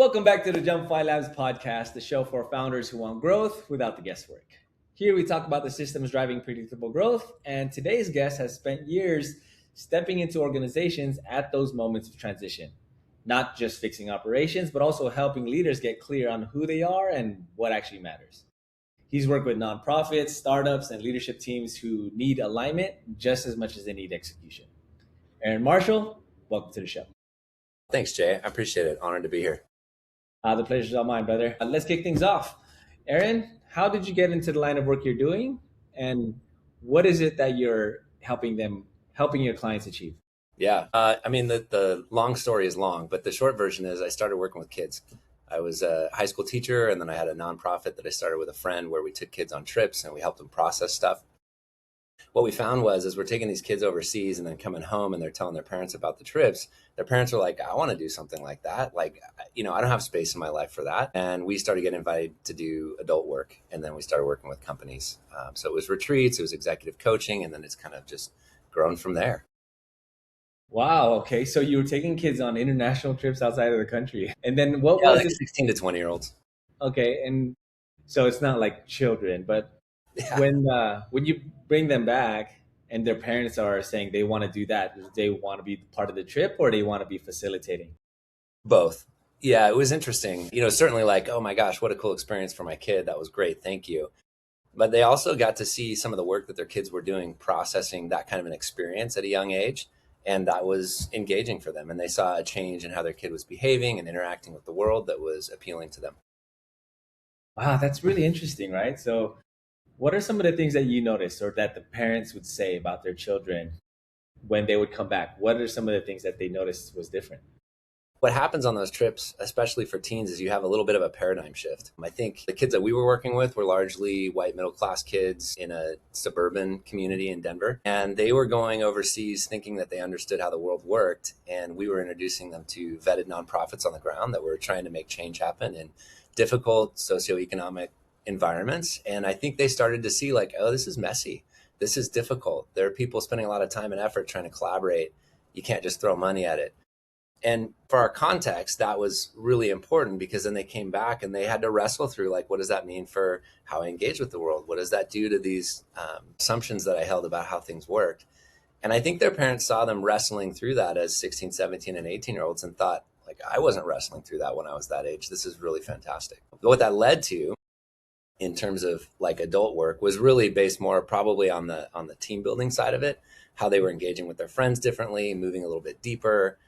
Welcome back to the JumpifyLabs Podcast, the show for founders who want growth without the guesswork. Here we talk about the systems driving predictable growth, and today's guest has spent years stepping into organizations at those moments of transition, not just fixing operations, but also helping leaders get clear on who they are and what actually matters. He's worked with nonprofits, startups, and leadership teams who need alignment just as much as they need execution. Aaron Marshall, welcome to the show. Thanks, Jay. I appreciate it. Honored to be here. The pleasure's all mine, brother. Let's kick things off. Aaron, how did you get into the line of work you're doing? And what is it that you're helping your clients achieve? Yeah. The long story is long, but the short version is I started working with kids. I was a high school teacher, and then I had a nonprofit that I started with a friend where we took kids on trips and we helped them process stuff. What we found was, as we're taking these kids overseas and then coming home and they're telling their parents about the trips, their parents are like, I want to do something like that. I don't have space in my life for that. And we started getting invited to do adult work. And then we started working with companies. So it was retreats, it was executive coaching, and then it's kind of just grown from there. Wow. Okay. So you were taking kids on international trips outside of the country. And then what was like it? 16 to 20 year olds. Okay. And so it's not like children, but Yeah. when you bring them back and their parents are saying they want to do that, do they want to be part of the trip or they want to be facilitating? Both. Yeah, it was interesting. Certainly like, oh my gosh, what a cool experience for my kid. That was great. Thank you. But they also got to see some of the work that their kids were doing, processing that kind of an experience at a young age. And that was engaging for them. And they saw a change in how their kid was behaving and interacting with the world that was appealing to them. Wow, that's really interesting, right? So what are some of the things that you noticed or that the parents would say about their children when they would come back? What are some of the things that they noticed was different? What happens on those trips, especially for teens, is you have a little bit of a paradigm shift. I think the kids that we were working with were largely white middle-class kids in a suburban community in Denver. And they were going overseas thinking that they understood how the world worked. And we were introducing them to vetted nonprofits on the ground that were trying to make change happen in difficult socioeconomic environments. And I think they started to see like, oh, this is messy. This is difficult. There are people spending a lot of time and effort trying to collaborate. You can't just throw money at it. And for our context, that was really important because then they came back and they had to wrestle through like, what does that mean for how I engage with the world? What does that do to these assumptions that I held about how things worked? And I think their parents saw them wrestling through that as 16, 17, and 18-year-olds and thought, like, I wasn't wrestling through that when I was that age. This is really fantastic. But what that led to in terms of like adult work was really based more probably on the team building side of it, how they were engaging with their friends differently, moving a little bit deeper,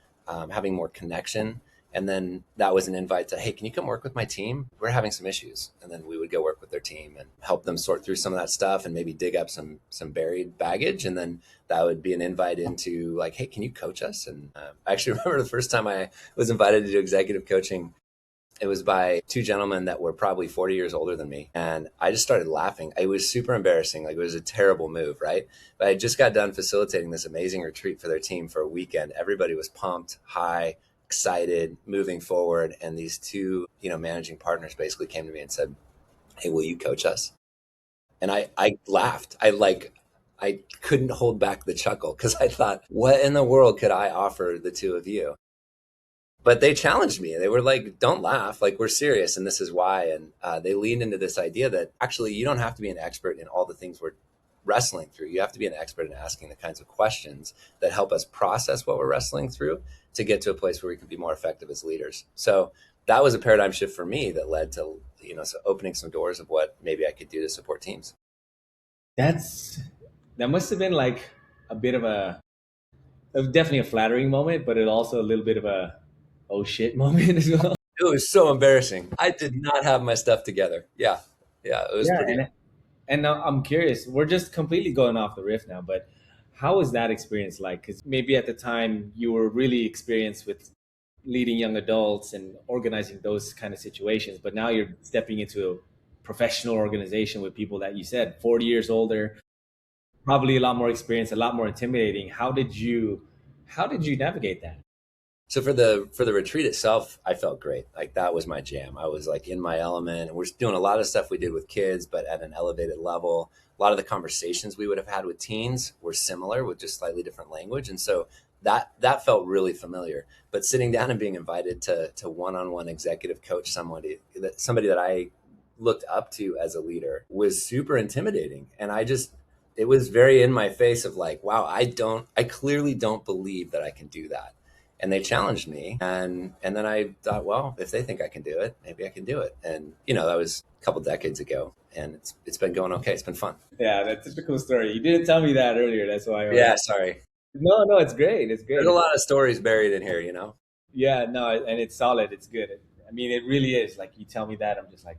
having more connection. And then that was an invite to, hey, can you come work with my team? We're having some issues. And then we would go work with their team and help them sort through some of that stuff and maybe dig up some buried baggage. And then that would be an invite into like, hey, can you coach us? And I actually remember the first time I was invited to do executive coaching. It was by two gentlemen that were probably 40 years older than me. And I just started laughing. It was super embarrassing. Like it was a terrible move, right? But I just got done facilitating this amazing retreat for their team for a weekend. Everybody was pumped, high, excited, moving forward. And these two, managing partners basically came to me and said, hey, will you coach us? And I laughed. I couldn't hold back the chuckle because I thought, what in the world could I offer the two of you? But they challenged me. They were like, don't laugh. Like, we're serious. And this is why. And they leaned into this idea that actually you don't have to be an expert in all the things we're wrestling through. You have to be an expert in asking the kinds of questions that help us process what we're wrestling through to get to a place where we can be more effective as leaders. So that was a paradigm shift for me that led to, opening some doors of what maybe I could do to support teams. That must have been like a bit of definitely a flattering moment, but it also a little bit of a oh shit moment as well. It was so embarrassing. I did not have my stuff together. Yeah. It was pretty. And now I'm curious, we're just completely going off the riff now, but how was that experience like? Because maybe at the time you were really experienced with leading young adults and organizing those kind of situations, but now you're stepping into a professional organization with people that you said 40 years older, probably a lot more experience, a lot more intimidating. How did you navigate that? So for the retreat itself, I felt great. Like that was my jam. I was like in my element, and we're doing a lot of stuff we did with kids, but at an elevated level. A lot of the conversations we would have had with teens were similar with just slightly different language. And so that felt really familiar. But sitting down and being invited to one-on-one executive coach somebody that I looked up to as a leader was super intimidating. And it was very in my face of like, wow, I clearly don't believe that I can do that. And they challenged me. And then I thought, well, if they think I can do it, maybe I can do it. And, that was a couple decades ago. And it's been going okay. It's been fun. Yeah, that's a typical story. You didn't tell me that earlier. That's why. Yeah, sorry. No, it's great. It's great. There's a lot of stories buried in here, Yeah, no, and it's solid. It's good. I mean, it really is. Like, you tell me that, I'm just like,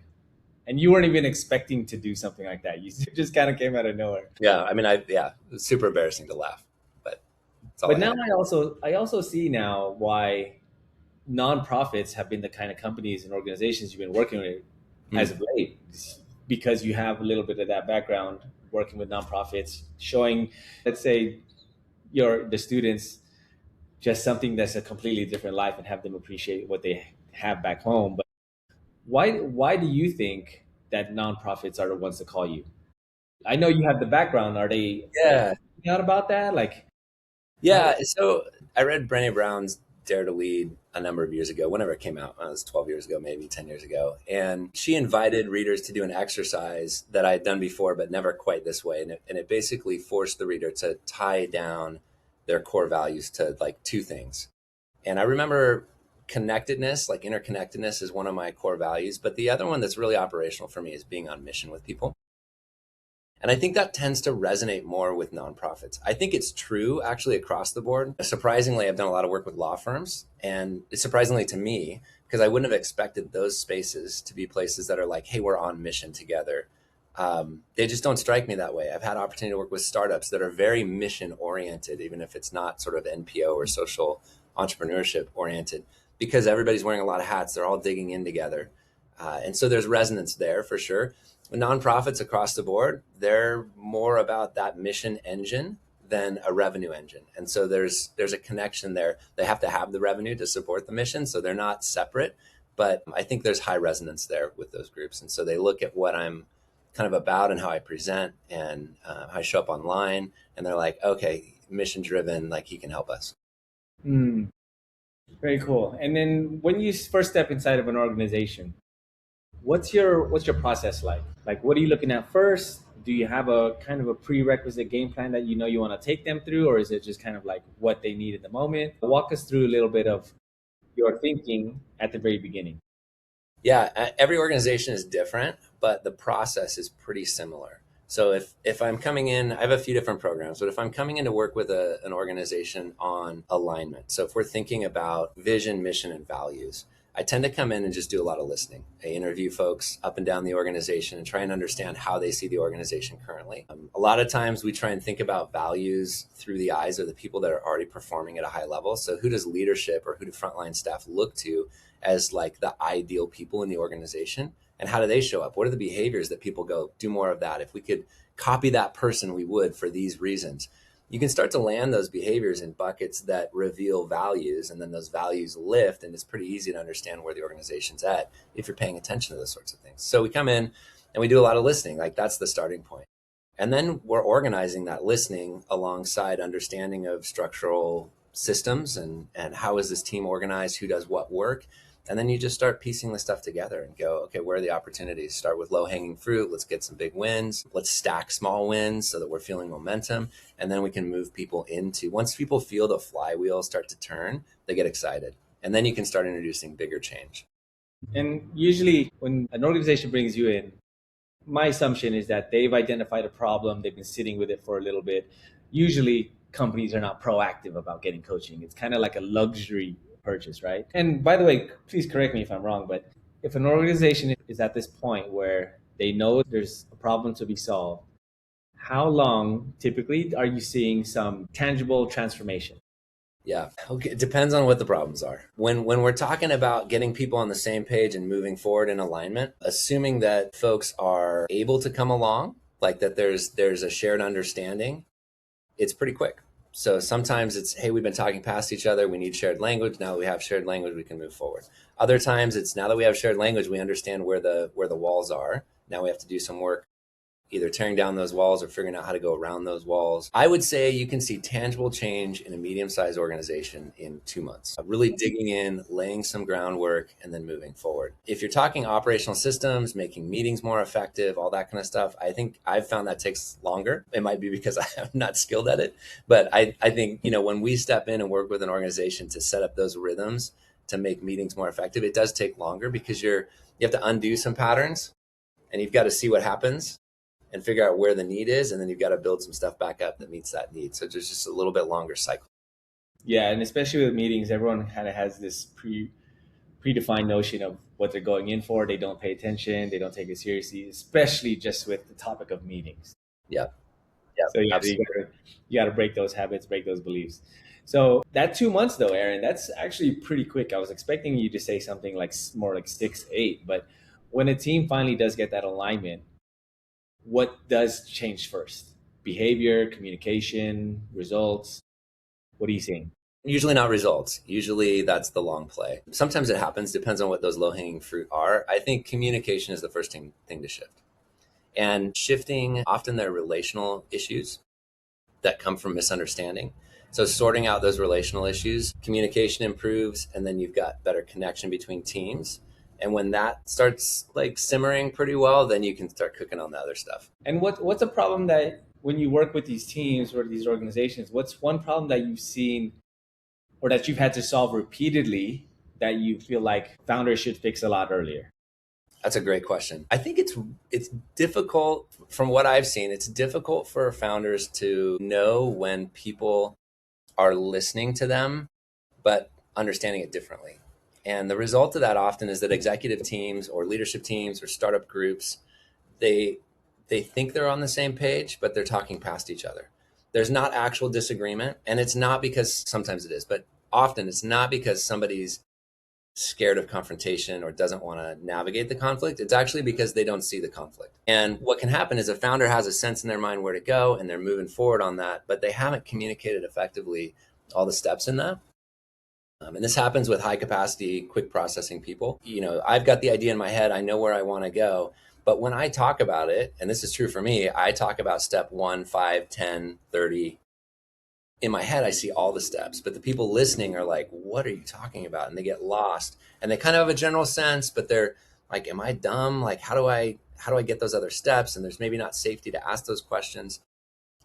and you weren't even expecting to do something like that. You just kind of came out of nowhere. Yeah, I mean, it's super embarrassing to laugh, but now I also see now why nonprofits have been the kind of companies and organizations you've been working with as of late, because you have a little bit of that background working with nonprofits, showing, let's say, the students just something that's a completely different life and have them appreciate what they have back home. But why do you think that nonprofits are the ones to call you? I know you have the background. Are they thinking out about that? Yeah. So I read Brené Brown's Dare to Lead a number of years ago, whenever it came out. It was 12 years ago, maybe 10 years ago. And she invited readers to do an exercise that I had done before, but never quite this way. And it basically forced the reader to tie down their core values to like two things. And I remember connectedness, like interconnectedness is one of my core values. But the other one that's really operational for me is being on mission with people. And I think that tends to resonate more with nonprofits. I think it's true actually across the board. Surprisingly, I've done a lot of work with law firms, and it's surprisingly to me, because I wouldn't have expected those spaces to be places that are like, hey, we're on mission together. They just don't strike me that way. I've had opportunity to work with startups that are very mission oriented, even if it's not sort of NPO or social entrepreneurship oriented, because everybody's wearing a lot of hats. They're all digging in together. And so there's resonance there for sure. Nonprofits across the board, they're more about that mission engine than a revenue engine. And so there's a connection there. They have to have the revenue to support the mission, so they're not separate. But I think there's high resonance there with those groups. And so they look at what I'm kind of about and how I present and how I show up online. And they're like, okay, mission driven, like he can help us. Very cool. And then when you first step inside of an organization, what's your process like? Like, what are you looking at first? Do you have a kind of a prerequisite game plan that you want to take them through, or is it just kind of like what they need at the moment? Walk us through a little bit of your thinking at the very beginning. Yeah, every organization is different, but the process is pretty similar. So if I'm coming in, I have a few different programs, but if I'm coming in to work with an organization on alignment, so if we're thinking about vision, mission, and values, I tend to come in and just do a lot of listening. I interview folks up and down the organization and try and understand how they see the organization currently. A lot of times we try and think about values through the eyes of the people that are already performing at a high level. So who does leadership or who do frontline staff look to as like the ideal people in the organization? And how do they show up? What are the behaviors that people go, do more of that? If we could copy that person, we would for these reasons. You can start to land those behaviors in buckets that reveal values, and then those values lift, and it's pretty easy to understand where the organization's at if you're paying attention to those sorts of things. So we come in and we do a lot of listening, like that's the starting point. And then we're organizing that listening alongside understanding of structural systems and how is this team organized, who does what work. And then you just start piecing the stuff together and go, okay, where are the opportunities? Start with low-hanging fruit. Let's get some big wins. Let's stack small wins so that we're feeling momentum. And then we can move people into, once people feel the flywheel start to turn, they get excited. And then you can start introducing bigger change. And usually when an organization brings you in, my assumption is that they've identified a problem. They've been sitting with it for a little bit. Usually companies are not proactive about getting coaching. It's kind of like a luxury purchase, right? And by the way, please correct me if I'm wrong, but if an organization is at this point where they know there's a problem to be solved, how long typically are you seeing some tangible transformation? Yeah, okay. It depends on what the problems are. When we're talking about getting people on the same page and moving forward in alignment, assuming that folks are able to come along, like that there's a shared understanding, it's pretty quick. So sometimes it's, hey, we've been talking past each other. We need shared language. Now that we have shared language, we can move forward. Other times it's, now that we have shared language, we understand where the walls are. Now we have to do some work either tearing down those walls or figuring out how to go around those walls. I would say you can see tangible change in a medium-sized organization in 2 months. Really digging in, laying some groundwork, and then moving forward. If you're talking operational systems, making meetings more effective, all that kind of stuff, I think I've found that takes longer. It might be because I'm not skilled at it, but I think, when we step in and work with an organization to set up those rhythms to make meetings more effective, it does take longer because you have to undo some patterns and you've got to see what happens and figure out where the need is. And then you've got to build some stuff back up that meets that need. So there's just a little bit longer cycle. Yeah. And especially with meetings, everyone kind of has this predefined notion of what they're going in for. They don't pay attention. They don't take it seriously, especially just with the topic of meetings. Yeah. So you got to break those habits, break those beliefs. So that 2 months though, Aaron, that's actually pretty quick. I was expecting you to say something like more like 6, 8, but when a team finally does get that alignment, what does change first? Behavior, communication, results? What are you seeing? Usually not results. Usually that's the long play. Sometimes it happens, depends on what those low-hanging fruit are. I think communication is the first thing to shift. And shifting, often there are relational issues that come from misunderstanding. So sorting out those relational issues, communication improves, and then you've got better connection between teams. And when that starts like simmering pretty well, then you can start cooking on the other stuff. And what's a problem that when you work with these teams or these organizations, what's one problem that you've seen or that you've had to solve repeatedly that you feel like founders should fix a lot earlier? That's a great question. I think it's difficult, from what I've seen, it's difficult for founders to know when people are listening to them, but understanding it differently. And the result of that often is that executive teams or leadership teams or startup groups, they think they're on the same page, but they're talking past each other. There's not actual disagreement. And it's not because, sometimes it is, but often it's not because somebody's scared of confrontation or doesn't want to navigate the conflict. It's actually because they don't see the conflict. And what can happen is a founder has a sense in their mind where to go and they're moving forward on that, but they haven't communicated effectively all the steps in that. And this happens with high capacity, quick processing people. I've got the idea in my head. I know where I want to go. But when I talk about it, and this is true for me, I talk about step 1, 5, 10, 30. In my head, I see all the steps, but the people listening are like, what are you talking about? And they get lost and they kind of have a general sense, but they're like, am I dumb? Like, how do I get those other steps? And there's maybe not safety to ask those questions.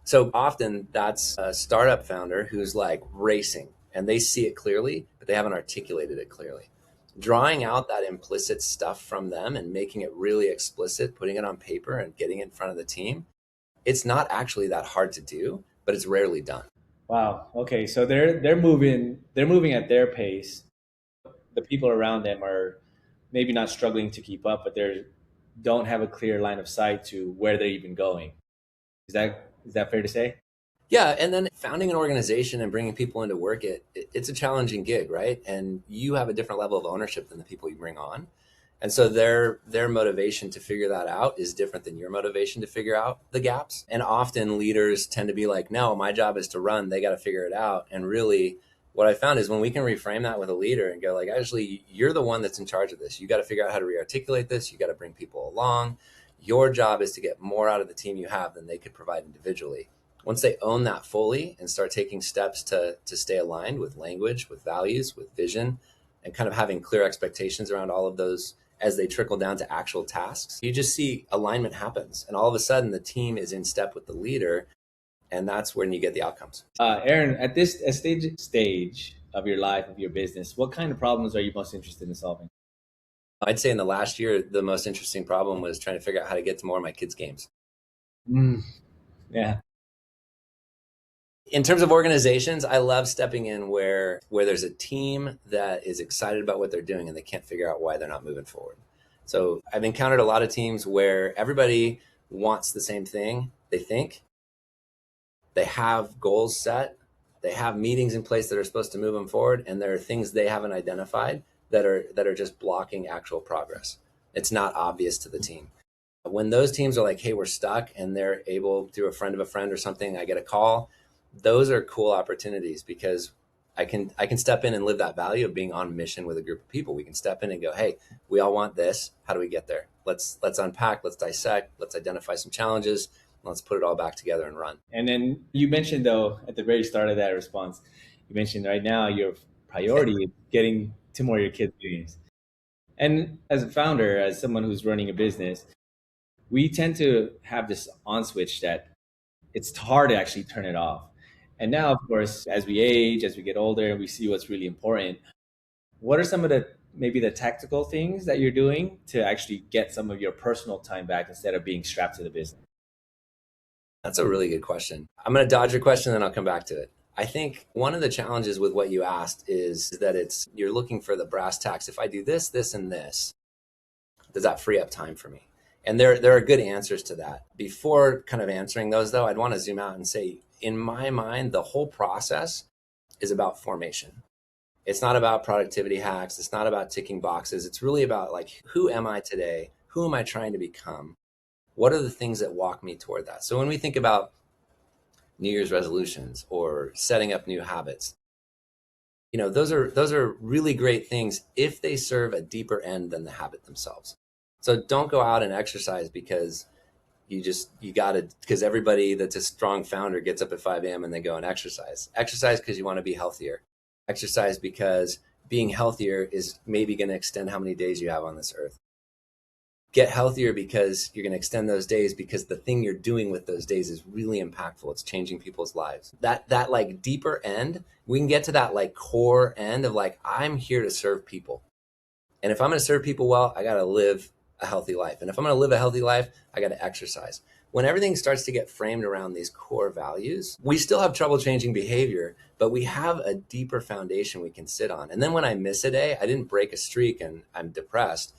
So often that's a startup founder who's like racing and they see it clearly, but they haven't articulated it clearly. Drawing out that implicit stuff from them and making it really explicit, putting it on paper and getting it in front of the team, it's not actually that hard to do, but it's rarely done. Wow. Okay. So they're moving at their pace. The people around them are maybe not struggling to keep up, but they don't have a clear line of sight to where they're even going. Is that fair to say? Yeah. And then founding an organization and bringing people into work, it's a challenging gig, right? And you have a different level of ownership than the people you bring on. And so their motivation to figure that out is different than your motivation to figure out the gaps. And often leaders tend to be like, no, my job is to run. They got to figure it out. And really what I found is when we can reframe that with a leader and go like, actually, you're the one that's in charge of this. You got to figure out how to re-articulate this. You got to bring people along. Your job is to get more out of the team you have than they could provide individually. Once they own that fully and start taking steps to stay aligned with language, with values, with vision, and kind of having clear expectations around all of those as they trickle down to actual tasks, you just see alignment happens. And all of a sudden the team is in step with the leader. And that's when you get the outcomes. Aaron, at this stage of your life, of your business, what kind of problems are you most interested in solving? I'd say in the last year, the most interesting problem was trying to figure out how to get to more of my kids' games. Yeah. In terms of organizations, I love stepping in where there's a team that is excited about what they're doing and they can't figure out why they're not moving forward. So I've encountered a lot of teams where everybody wants the same thing. They think they have goals set. They have meetings in place that are supposed to move them forward. And there are things they haven't identified that are just blocking actual progress. It's not obvious to the team. When those teams are like, hey, we're stuck, and they're able, through a friend of a friend or something, I get a call. Those are cool opportunities because I can step in and live that value of being on mission with a group of people. We can step in and go, hey, we all want this. How do we get there? Let's unpack, let's dissect, let's identify some challenges, let's put it all back together and run. And then you mentioned, though, at the very start of that response, you mentioned right now your priority is getting to more of your kids' dreams. And as a founder, as someone who's running a business, we tend to have this on switch that it's hard to actually turn it off. And now, of course, as we age, as we get older, we see what's really important. What are some of the maybe the tactical things that you're doing to actually get some of your personal time back instead of being strapped to the business? That's a really good question. I'm going to dodge your question, then I'll come back to it. I think one of the challenges with what you asked is that you're looking for the brass tacks. If I do this, this, and this, does that free up time for me? And there are good answers to that. Before kind of answering those, though, I'd want to zoom out and say, in my mind, the whole process is about formation. It's not about productivity hacks. It's not about ticking boxes. It's really about like, who am I today? Who am I trying to become? What are the things that walk me toward that? So when we think about New Year's resolutions or setting up new habits, those are really great things if they serve a deeper end than the habit themselves. So don't go out and exercise because because everybody that's a strong founder gets up at 5 a.m. and they go and exercise. Exercise because you want to be healthier. Exercise because being healthier is maybe going to extend how many days you have on this earth. Get healthier because you're going to extend those days because the thing you're doing with those days is really impactful. It's changing people's lives. That like deeper end, we can get to that like core end of like, I'm here to serve people. And if I'm going to serve people well, I got to live a healthy life. And if I'm going to live a healthy life, I got to exercise. When everything starts to get framed around these core values, we still have trouble changing behavior, but we have a deeper foundation we can sit on. And then when I miss a day, I didn't break a streak and I'm depressed.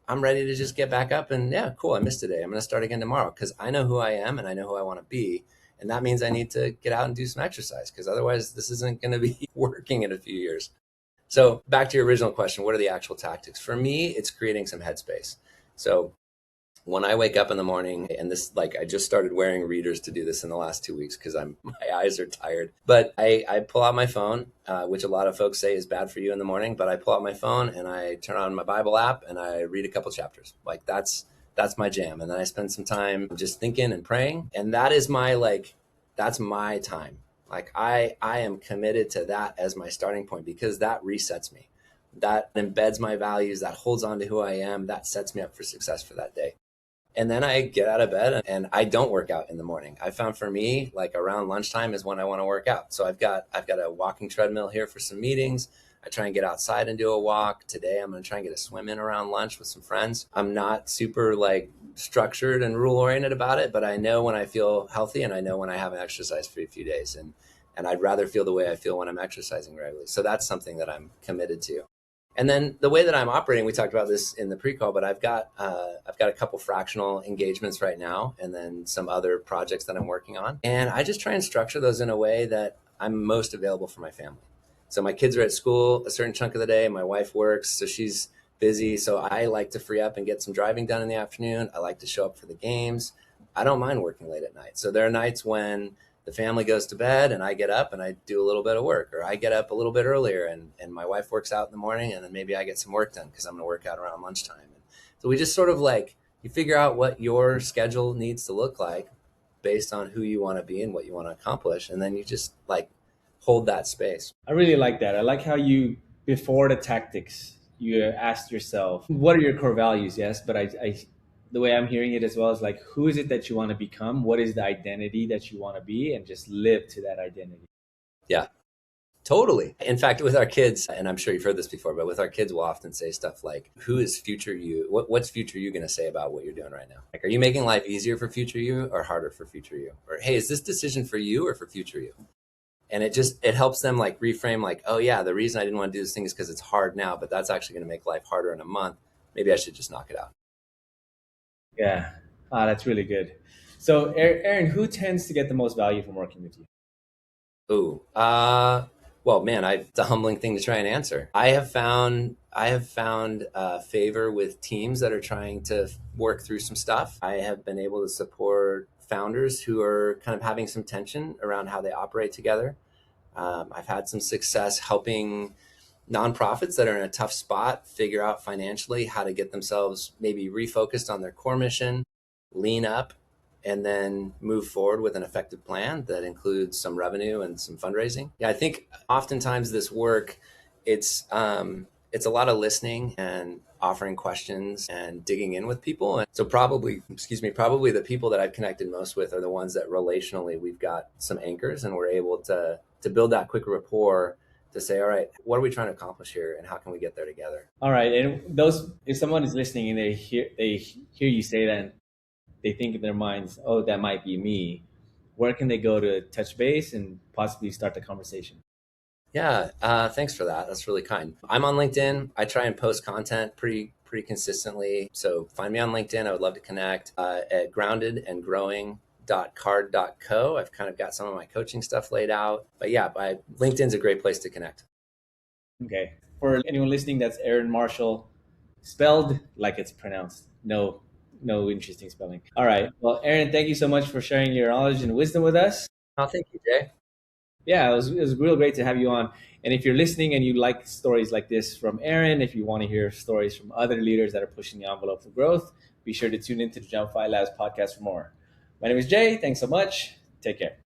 I'm ready to just get back up and yeah, cool, I missed a day. I'm going to start again tomorrow because I know who I am and I know who I want to be. And that means I need to get out and do some exercise because otherwise this isn't going to be working in a few years. So back to your original question, what are the actual tactics? For me, it's creating some headspace. So when I wake up in the morning, and this, like, I just started wearing readers to do this in the last 2 weeks because my eyes are tired. But I pull out my phone, which a lot of folks say is bad for you in the morning. But I pull out my phone and I turn on my Bible app and I read a couple chapters. Like that's my jam. And then I spend some time just thinking and praying. And that is that's my time. Like I am committed to that as my starting point because that resets me. That embeds my values, that holds on to who I am, that sets me up for success for that day. And then I get out of bed and I don't work out in the morning. I found for me, like around lunchtime is when I want to work out. So I've got a walking treadmill here for some meetings. I try and get outside and do a walk. Today, I'm going to try and get a swim in around lunch with some friends. I'm not super like structured and rule oriented about it, but I know when I feel healthy and I know when I haven't exercised for a few days. And I'd rather feel the way I feel when I'm exercising regularly. So that's something that I'm committed to. And then the way that I'm operating, we talked about this in the pre-call, but I've got a couple fractional engagements right now, and then some other projects that I'm working on. And I just try and structure those in a way that I'm most available for my family. So my kids are at school a certain chunk of the day. My wife works, so she's busy. So I like to free up and get some driving done in the afternoon. I like to show up for the games. I don't mind working late at night. So there are nights when the family goes to bed and I get up and I do a little bit of work, or I get up a little bit earlier and my wife works out in the morning, and then maybe I get some work done because I'm going to work out around lunchtime. And so we just sort of like, you figure out what your schedule needs to look like based on who you want to be and what you want to accomplish. And then you just like hold that space. I really like that. I like how you, before the tactics, you asked yourself, what are your core values? Yes, but I the way I'm hearing it as well is like, who is it that you want to become? What is the identity that you want to be? And just live to that identity. Yeah, totally. In fact, with our kids, and I'm sure you've heard this before, but with our kids, we'll often say stuff like, who is future you? What's future you going to say about what you're doing right now? Like, are you making life easier for future you or harder for future you? Or, hey, is this decision for you or for future you? And it helps them like reframe like, oh yeah, the reason I didn't want to do this thing is because it's hard now, but that's actually going to make life harder in a month. Maybe I should just knock it out. Yeah, that's really good. So Aaron, who tends to get the most value from working with you? Ooh, well, man, it's a humbling thing to try and answer. I have found favor with teams that are trying to work through some stuff. I have been able to support founders who are kind of having some tension around how they operate together. I've had some success helping nonprofits that are in a tough spot figure out financially how to get themselves maybe refocused on their core mission, lean up, and then move forward with an effective plan that includes some revenue and some fundraising. Yeah, I think oftentimes this work, it's a lot of listening and offering questions and digging in with people. And so probably the people that I've connected most with are the ones that relationally we've got some anchors and we're able to build that quick rapport to say, all right, what are we trying to accomplish here and how can we get there together? All right. And if someone is listening and they hear you say that, and they think in their minds, oh, that might be me, where can they go to touch base and possibly start the conversation? Yeah, thanks for that. That's really kind. I'm on LinkedIn. I try and post content pretty consistently. So find me on LinkedIn. I would love to connect at groundedandgrowing.card.co. I've kind of got some of my coaching stuff laid out. But yeah, LinkedIn's a great place to connect. Okay. For anyone listening, that's Aaron Marshall, spelled like it's pronounced. No interesting spelling. All right. Well, Aaron, thank you so much for sharing your knowledge and wisdom with us. Oh, thank you, Jay. Yeah, it was real great to have you on. And if you're listening and you like stories like this from Aaron, if you want to hear stories from other leaders that are pushing the envelope for growth, be sure to tune into the JumpifyLabs podcast for more. My name is Jay. Thanks so much. Take care.